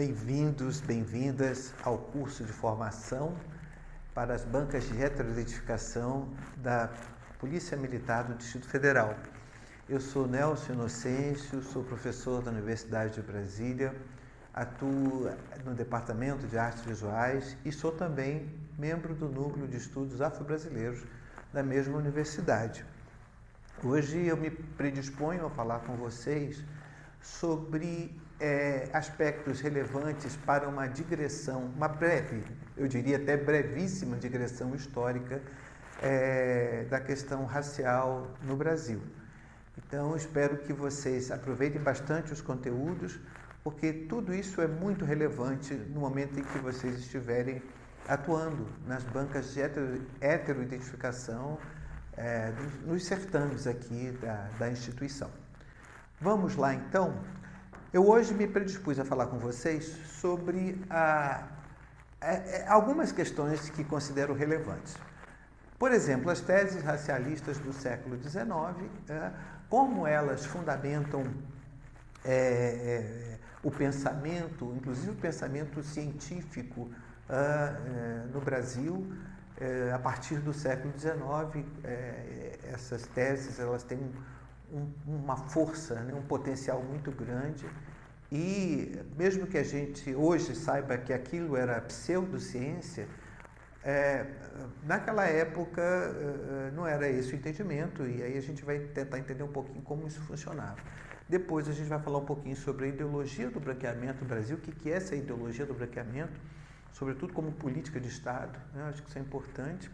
Bem-vindos, bem-vindas ao curso de formação para as bancas de heteroidentificação da Polícia Militar do Distrito Federal. Eu sou Nelson Inocêncio, sou professor da Universidade de Brasília, atuo no Departamento de Artes Visuais e sou também membro do Núcleo de Estudos Afro-Brasileiros da mesma universidade. Hoje eu me predisponho a falar com vocês sobre aspectos relevantes para uma digressão, uma breve, eu diria até brevíssima digressão histórica da questão racial no Brasil. Então, espero que vocês aproveitem bastante os conteúdos, porque tudo isso é muito relevante no momento em que vocês estiverem atuando nas bancas de heteroidentificação nos certames aqui da instituição. Vamos lá, então? Eu hoje me predispus a falar com vocês sobre algumas questões que considero relevantes. Por exemplo, as teses racialistas do século XIX, como elas fundamentam o pensamento, inclusive o pensamento científico no Brasil, a partir do século XIX, essas teses elas têm uma força, um potencial muito grande, e mesmo que a gente hoje saiba que aquilo era pseudociência, naquela época não era esse o entendimento, e aí a gente vai tentar entender um pouquinho como isso funcionava. Depois a gente vai falar um pouquinho sobre a ideologia do branqueamento no Brasil, o que é essa ideologia do branqueamento, sobretudo como política de Estado, né? Acho que isso é importante.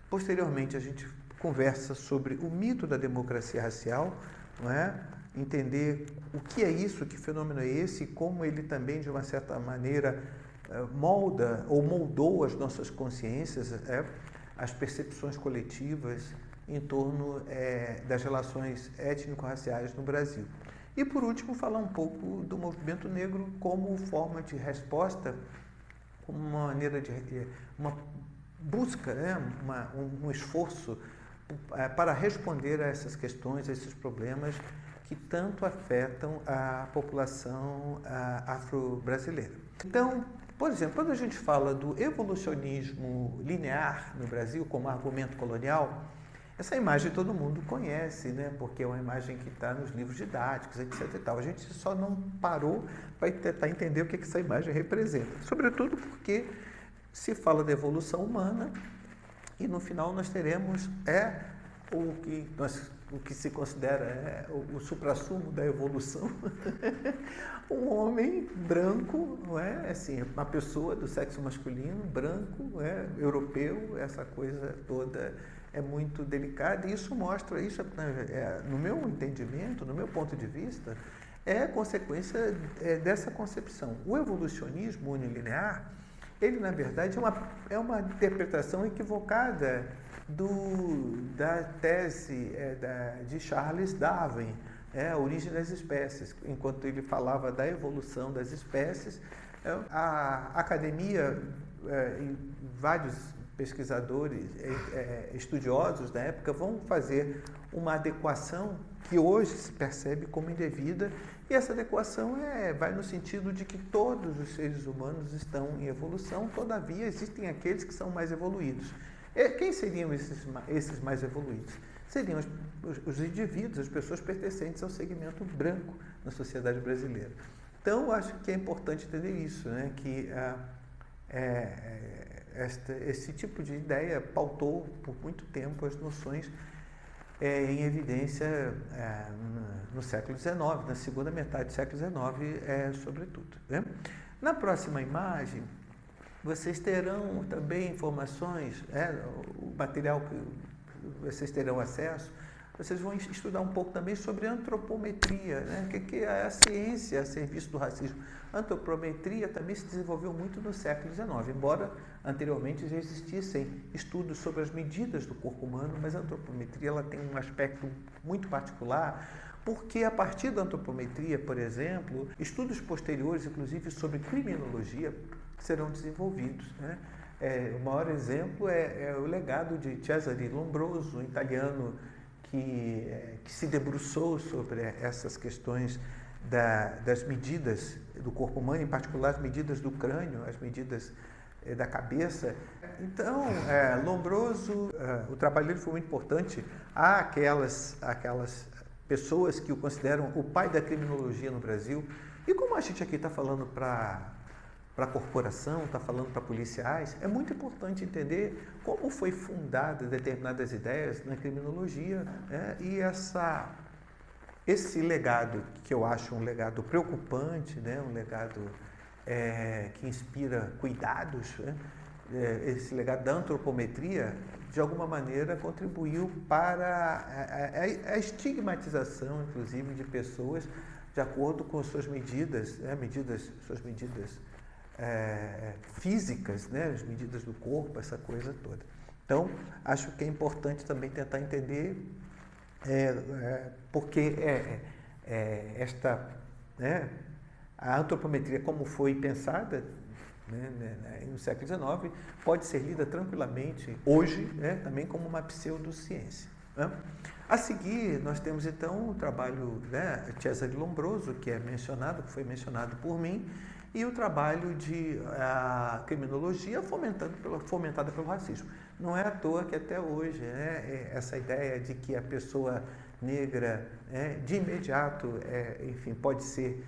Posteriormente a gente conversa sobre o mito da democracia racial, não é? Entender o que é isso, que fenômeno é esse, e como ele também, de uma certa maneira, molda ou moldou as nossas consciências, as percepções coletivas em torno das relações étnico-raciais no Brasil. E, por último, falar um pouco do movimento negro como forma de resposta, como uma maneira de uma busca, um esforço para responder a essas questões, a esses problemas que tanto afetam a população afro-brasileira. Então, por exemplo, quando a gente fala do evolucionismo linear no Brasil como argumento colonial, essa imagem todo mundo conhece, né? Porque é uma imagem que está nos livros didáticos, etc. e tal. A gente só não parou para tentar entender o que essa imagem representa. Sobretudo porque se fala da evolução humana e no final nós teremos o que se considera o suprassumo da evolução, um homem branco, não é? Assim, uma pessoa do sexo masculino, branco, europeu, essa coisa toda é muito delicada, e isso mostra, no meu entendimento, no meu ponto de vista, é consequência dessa concepção. O evolucionismo unilinear, ele, na verdade, é uma interpretação equivocada da tese de Charles Darwin, a origem das espécies. Enquanto ele falava da evolução das espécies, a academia, vários pesquisadores, estudiosos da época, vão fazer uma adequação que hoje se percebe como indevida, e essa adequação vai no sentido de que todos os seres humanos estão em evolução, todavia existem aqueles que são mais evoluídos. Quem seriam esses mais evoluídos? Seriam os indivíduos, as pessoas pertencentes ao segmento branco na sociedade brasileira. Então, eu acho que é importante entender isso, né? Que esse tipo de ideia pautou por muito tempo as noções em evidência no século XIX, na segunda metade do século XIX, sobretudo, né? Na próxima imagem, vocês terão também informações, o material que vocês terão acesso, vocês vão estudar um pouco também sobre antropometria, né? Que é a ciência a serviço do racismo. A antropometria também se desenvolveu muito no século XIX, embora anteriormente já existissem estudos sobre as medidas do corpo humano, mas a antropometria ela tem um aspecto muito particular, porque a partir da antropometria, por exemplo, estudos posteriores, inclusive sobre criminologia, serão desenvolvidos, né? O maior exemplo é o legado de Cesare Lombroso, um italiano que se debruçou sobre essas questões das medidas do corpo humano, em particular as medidas do crânio, as medidas da cabeça. Então, Lombroso, o trabalho dele foi muito importante. Há aquelas pessoas que o consideram o pai da criminologia no Brasil. E como a gente aqui está falando para a corporação, está falando para policiais, é muito importante entender como foi fundada determinadas ideias na criminologia, e esse legado, que eu acho um legado preocupante, um legado que inspira cuidados, esse legado da antropometria, de alguma maneira contribuiu para a estigmatização, inclusive, de pessoas de acordo com suas medidas, suas medidas físicas, as medidas do corpo, essa coisa toda. Então, acho que é importante também tentar entender porque a antropometria, como foi pensada no século XIX, pode ser lida tranquilamente hoje também como uma pseudociência. A seguir, nós temos então o trabalho de Cesare Lombroso, que foi mencionado por mim, e o trabalho de criminologia fomentada pelo racismo. Não é à toa que até hoje essa ideia de que a pessoa negra de imediato pode ser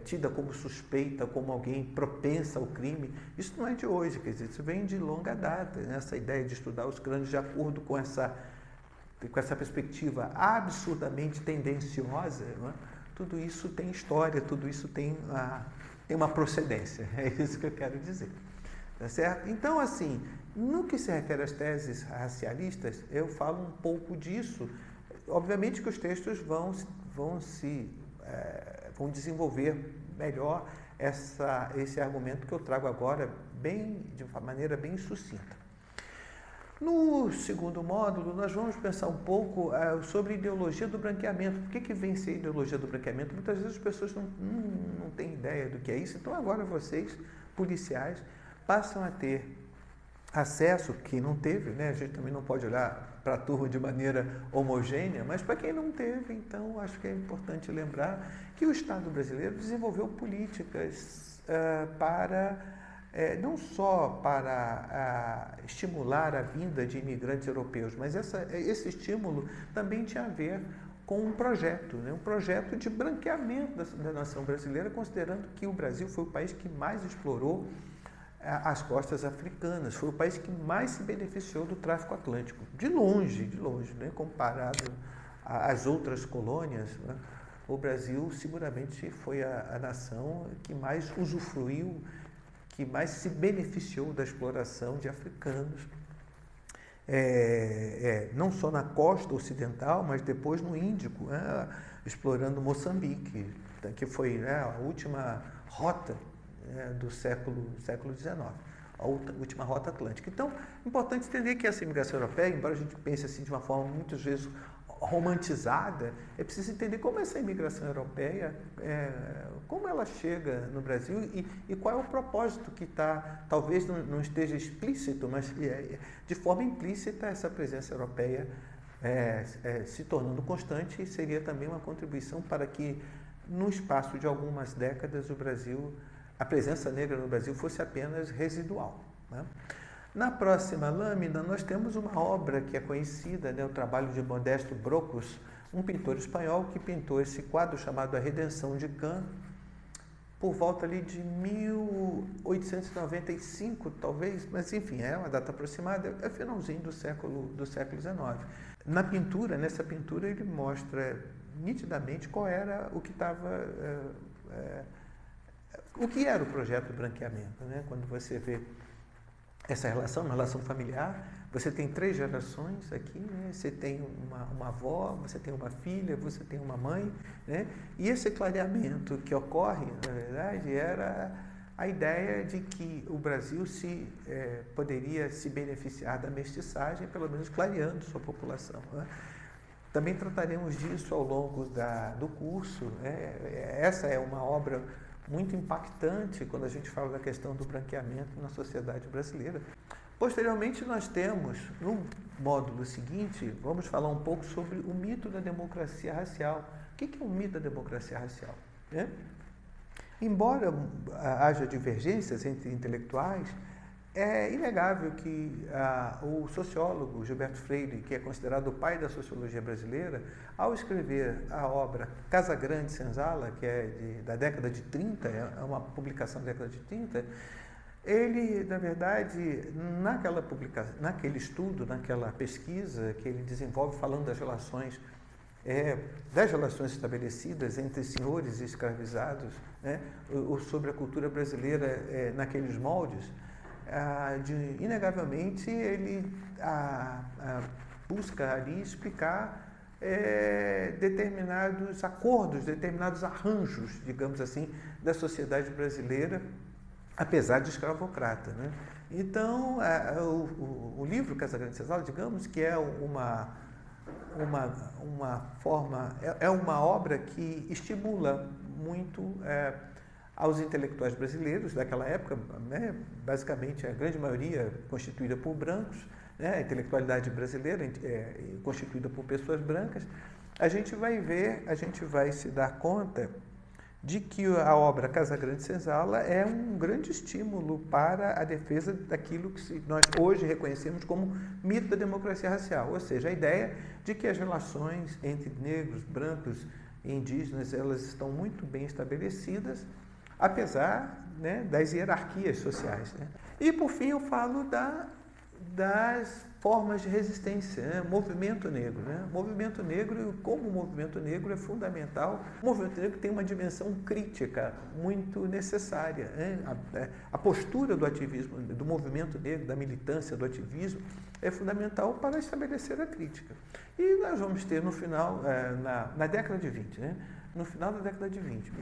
tida como suspeita, como alguém propensa ao crime, isso não é de hoje, quer dizer, isso vem de longa data, essa ideia de estudar os crânios de acordo com essa perspectiva absurdamente tendenciosa, tudo isso tem história, tudo isso tem uma procedência, é isso que eu quero dizer. Tá certo? Então, assim, no que se refere às teses racialistas, eu falo um pouco disso. Obviamente que os textos vão desenvolver melhor esse argumento que eu trago agora de uma maneira bem sucinta. No segundo módulo, nós vamos pensar um pouco sobre ideologia do branqueamento. Por que vem ser ideologia do branqueamento? Muitas vezes as pessoas não têm ideia do que é isso. Então, agora vocês, policiais, passam a ter acesso, quem não teve, a gente também não pode olhar para a turma de maneira homogênea, mas para quem não teve, então, acho que é importante lembrar que o Estado brasileiro desenvolveu políticas não só para estimular a vinda de imigrantes europeus, mas esse estímulo também tinha a ver com um projeto de branqueamento da nação brasileira, considerando que o Brasil foi o país que mais explorou as costas africanas, foi o país que mais se beneficiou do tráfico atlântico, de longe, comparado às outras colônias. O Brasil seguramente foi a nação que mais usufruiu, que mais se beneficiou da exploração de africanos, não só na costa ocidental, mas depois no Índico, explorando Moçambique, que foi a última rota do século XIX, a última rota atlântica. Então, é importante entender que essa imigração europeia, embora a gente pense assim de uma forma muitas vezes romantizada, é preciso entender como essa imigração europeia, como ela chega no Brasil e qual é o propósito que talvez não esteja explícito, mas de forma implícita essa presença europeia se tornando constante, e seria também uma contribuição para que no espaço de algumas décadas a presença negra no Brasil fosse apenas residual. Na próxima lâmina, nós temos uma obra que é conhecida, o trabalho de Modesto Brocos, um pintor espanhol que pintou esse quadro chamado A Redenção de Can, por volta ali de 1895, talvez, mas enfim, é uma data aproximada, é finalzinho do século XIX. Nessa pintura, ele mostra nitidamente qual era o que era o projeto do branqueamento, Quando você vê essa relação, uma relação familiar, você tem 3 gerações aqui, Você tem uma avó, você tem uma filha, você tem uma mãe, E esse clareamento que ocorre, na verdade, era a ideia de que o Brasil poderia se beneficiar da mestiçagem, pelo menos clareando sua população. Também trataremos disso ao longo do curso. Essa é uma obra muito impactante quando a gente fala da questão do branqueamento na sociedade brasileira. Posteriormente, nós temos, no módulo seguinte, vamos falar um pouco sobre o mito da democracia racial. O que é o mito da democracia racial? né? Embora haja divergências entre intelectuais, é inegável que o sociólogo Gilberto Freire, que é considerado o pai da sociologia brasileira, ao escrever a obra Casagrande Senzala, que é da década de 30, é uma publicação da década de 30, ele, na verdade, naquele estudo, naquela pesquisa que ele desenvolve falando das relações estabelecidas entre senhores e escravizados, né, ou sobre a cultura brasileira naqueles moldes, inegavelmente ele busca ali explicar determinados acordos, determinados arranjos, digamos assim, da sociedade brasileira, apesar de escravocrata, né? Então, o livro Casagrande Senzala, digamos que é uma forma, é uma obra que estimula muito aos intelectuais brasileiros daquela época, né, basicamente a grande maioria constituída por brancos, né, a intelectualidade brasileira constituída por pessoas brancas. A gente vai se dar conta de que a obra Casagrande Senzala é um grande estímulo para a defesa daquilo que nós hoje reconhecemos como mito da democracia racial, ou seja, a ideia de que as relações entre negros, brancos e indígenas, elas estão muito bem estabelecidas, apesar, né, das hierarquias sociais, né? E, por fim, eu falo das formas de resistência, né? Movimento negro, né? Movimento negro, como o movimento negro é fundamental, o movimento negro tem uma dimensão crítica muito necessária, né? A postura do ativismo, do movimento negro, da militância, do ativismo, é fundamental para estabelecer a crítica. E nós vamos ter no final, na década de 20, né? No final da década de 20,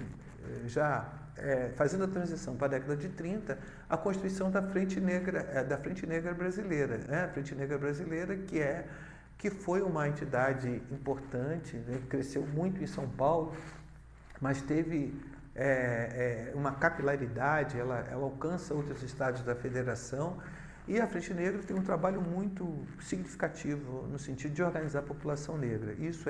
fazendo a transição para a década de 30, a constituição da Frente Negra Brasileira, né? A Frente Negra Brasileira, que foi uma entidade importante, né? Cresceu muito em São Paulo, mas teve uma capilaridade, ela alcança outros estados da federação, e a Frente Negra tem um trabalho muito significativo no sentido de organizar a população negra. Isso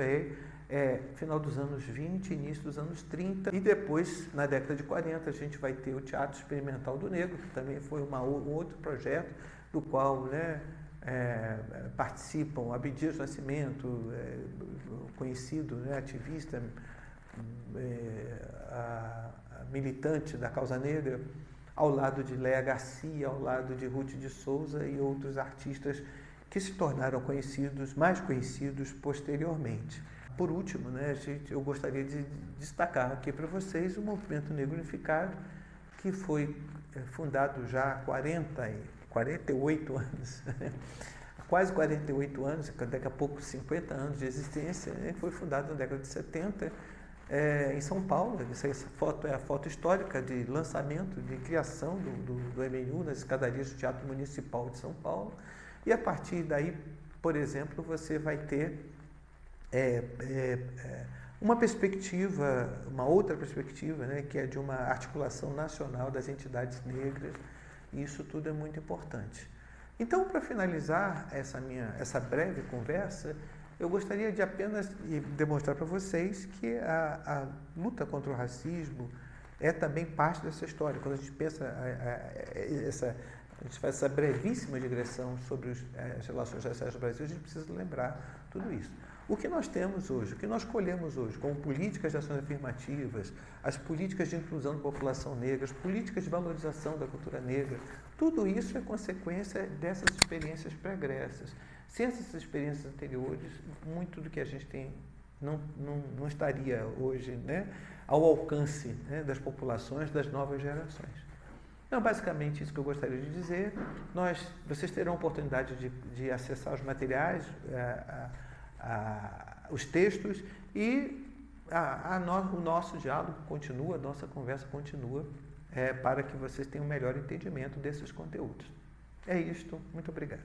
final dos anos 20, início dos anos 30, e depois, na década de 40, a gente vai ter o Teatro Experimental do Negro, que também foi um outro projeto do qual, né, participam Abdias Nascimento, conhecido, né, ativista, militante da causa negra, ao lado de Léa Garcia, ao lado de Ruth de Souza e outros artistas que se tornaram mais conhecidos posteriormente. Por último, né, eu gostaria de destacar aqui para vocês o Movimento Negro Unificado, que foi fundado já há 48 anos, quase 48 anos, daqui a pouco 50 anos de existência, né, foi fundado na década de 70, em São Paulo. Essa foto é a foto histórica de lançamento, de criação do MNU nas escadarias do Teatro Municipal de São Paulo. E a partir daí, por exemplo, você vai ter uma outra perspectiva, né, que é de uma articulação nacional das entidades negras, e isso tudo é muito importante. Então, para finalizar essa breve conversa, eu gostaria de apenas demonstrar para vocês que a luta contra o racismo é também parte dessa história. Quando a gente pensa, a gente faz essa brevíssima digressão sobre as relações raciais no Brasil, a gente precisa lembrar tudo isso. O que nós temos hoje, o que nós colhemos hoje, como políticas de ações afirmativas, as políticas de inclusão da população negra, as políticas de valorização da cultura negra, tudo isso é consequência dessas experiências pregressas. Sem essas experiências anteriores, muito do que a gente tem não estaria hoje, né, ao alcance, né, das populações, das novas gerações. Então, basicamente, isso que eu gostaria de dizer. Vocês terão a oportunidade de acessar os materiais, os textos, e o nosso diálogo continua, a nossa conversa continua, para que vocês tenham um melhor entendimento desses conteúdos. É isto. Muito obrigado.